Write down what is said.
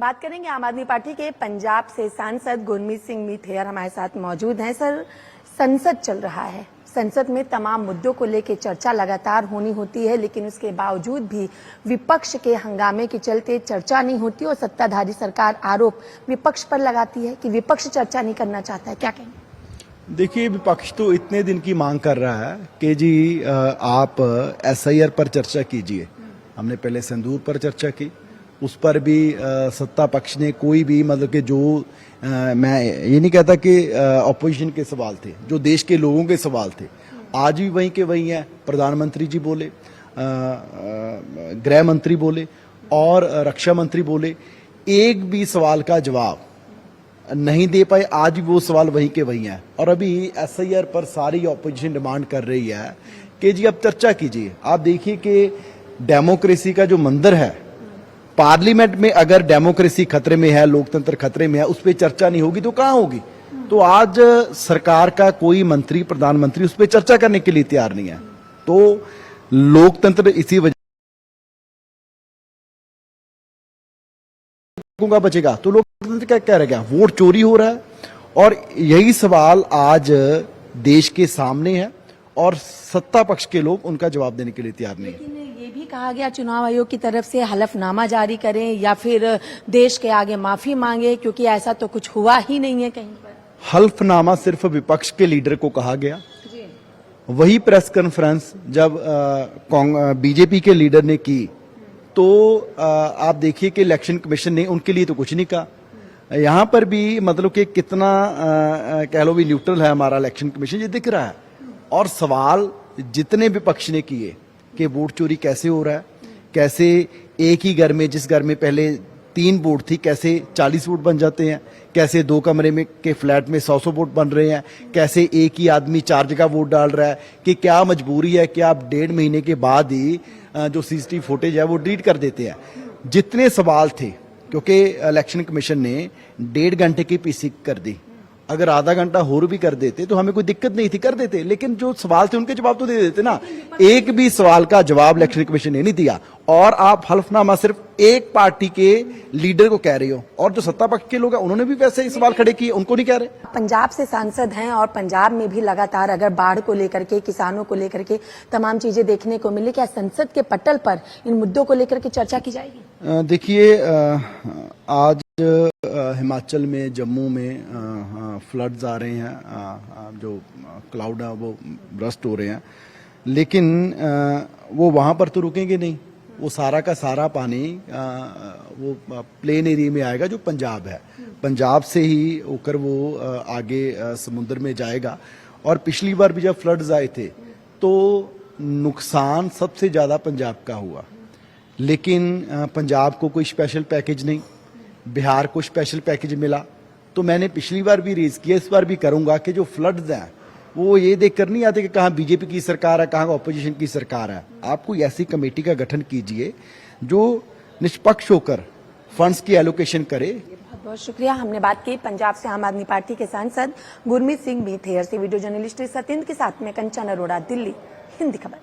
बात करेंगे आम आदमी पार्टी के पंजाब से सांसद गुरमीत सिंह मीथेर हमारे साथ मौजूद हैं। सर, संसद चल रहा है, संसद में तमाम मुद्दों को लेकर चर्चा लगातार होनी होती है, लेकिन उसके बावजूद भी विपक्ष के हंगामे के चलते चर्चा नहीं होती और सत्ताधारी सरकार आरोप विपक्ष पर लगाती है कि विपक्ष चर्चा नहीं करना चाहता है। क्या कहेंगे? देखिए, विपक्ष तो इतने दिन की मांग कर रहा है कि जी आप SIR पर चर्चा कीजिए। हमने पहले संदूर पर चर्चा की, उस पर भी सत्ता पक्ष ने कोई भी मतलब कि जो मैं ये नहीं कहता कि ऑपोजिशन के सवाल थे, जो देश के लोगों के सवाल थे, आज भी वहीं के वहीं हैं। प्रधानमंत्री जी बोले, गृह मंत्री बोले और रक्षा मंत्री बोले, एक भी सवाल का जवाब नहीं दे पाए। आज भी वो सवाल वहीं के वहीं है और अभी SIR पर सारी ऑपोजिशन डिमांड कर रही है कि जी अब चर्चा कीजिए। आप देखिए कि डेमोक्रेसी का जो मंदिर है, पार्लियामेंट में अगर डेमोक्रेसी खतरे में है, लोकतंत्र खतरे में है, उस पर चर्चा नहीं होगी तो कहां होगी? तो आज सरकार का कोई मंत्री, प्रधानमंत्री उस पर चर्चा करने के लिए तैयार नहीं है। तो लोकतंत्र इसी वजह बचेगा तो लोकतंत्र क्या रह गया? वोट चोरी हो रहा है और यही सवाल आज देश के सामने है और सत्ता पक्ष के लोग उनका जवाब देने के लिए तैयार नहीं है। लेकिन ये भी कहा गया चुनाव आयोग की तरफ से हलफनामा जारी करें या फिर देश के आगे माफी मांगे, क्योंकि ऐसा तो कुछ हुआ ही नहीं है कहीं पर। हल्फनामा सिर्फ विपक्ष के लीडर को कहा गया। वही प्रेस कॉन्फ्रेंस जब बीजेपी के लीडर ने की तो आप देखिए कि इलेक्शन कमीशन ने उनके लिए तो कुछ नहीं कहा। यहाँ पर भी मतलब कि कितना कह लो भी न्यूट्रल है हमारा इलेक्शन कमीशन, ये दिख रहा है। और सवाल जितने विपक्ष ने किए कि वोट चोरी कैसे हो रहा है, कैसे एक ही घर में, जिस घर में पहले 3 वोट थी, कैसे 40 वोट बन जाते हैं, कैसे 2 कमरे में के फ्लैट में 100 वोट बन रहे हैं, कैसे एक ही आदमी 4 जगह वोट डाल रहा है, कि क्या मजबूरी है कि आप 1.5 महीने के बाद ही जो CCTV फुटेज है वो डिलीट कर देते हैं। जितने सवाल थे, क्योंकि इलेक्शन कमीशन ने 1.5 घंटे की PC कर दी, अगर आधा घंटा और भी कर देते तो हमें कोई दिक्कत नहीं थी, कर देते। लेकिन जो सवाल थे उनके जवाब तो दे देते ना। एक भी सवाल का जवाब इलेक्शन कमीशन ने नहीं दिया और आप हल्फनामा सिर्फ एक पार्टी के लीडर को कह रहे हो और जो सत्ता पक्ष के लोग हैं उन्होंने भी वैसे ही सवाल खड़े किए, उनको नहीं कह रहे। पंजाब से सांसद हैं और पंजाब में भी लगातार अगर बाढ़ को लेकर के, किसानों को लेकर के तमाम चीजें देखने को मिले, क्या संसद के पटल पर इन मुद्दों को लेकर के चर्चा की जाएगी? देखिए, आज हिमाचल में, जम्मू में फ्लड्स आ रहे हैं, जो क्लाउड है वो ब्रस्ट हो रहे हैं, लेकिन वो वहाँ पर तो रुकेंगे नहीं। वो सारा का सारा पानी वो प्लेन एरिया में आएगा जो पंजाब है, पंजाब से ही होकर वो आगे समुद्र में जाएगा। और पिछली बार भी जब फ्लड्स आए थे तो नुकसान सबसे ज़्यादा पंजाब का हुआ, लेकिन पंजाब को कोई स्पेशल पैकेज नहीं, बिहार को स्पेशल पैकेज मिला। तो मैंने पिछली बार भी रेज किया, इस बार भी करूंगा कि जो फ्लड्स हैं वो ये देखकर नहीं आते कि कहाँ बीजेपी की सरकार है, कहाँ ऑपोजिशन की सरकार है। आप कोई ऐसी कमेटी का गठन कीजिए जो निष्पक्ष होकर फंड्स की एलोकेशन करे। बहुत बहुत शुक्रिया। हमने बात की पंजाब से आम आदमी पार्टी के सांसद गुरमीत सिंह मीथेर से। वीडियो जर्नलिस्ट सत्येंद्र के साथ में कंचन अरोड़ा, दिल्ली, हिंदी खबर।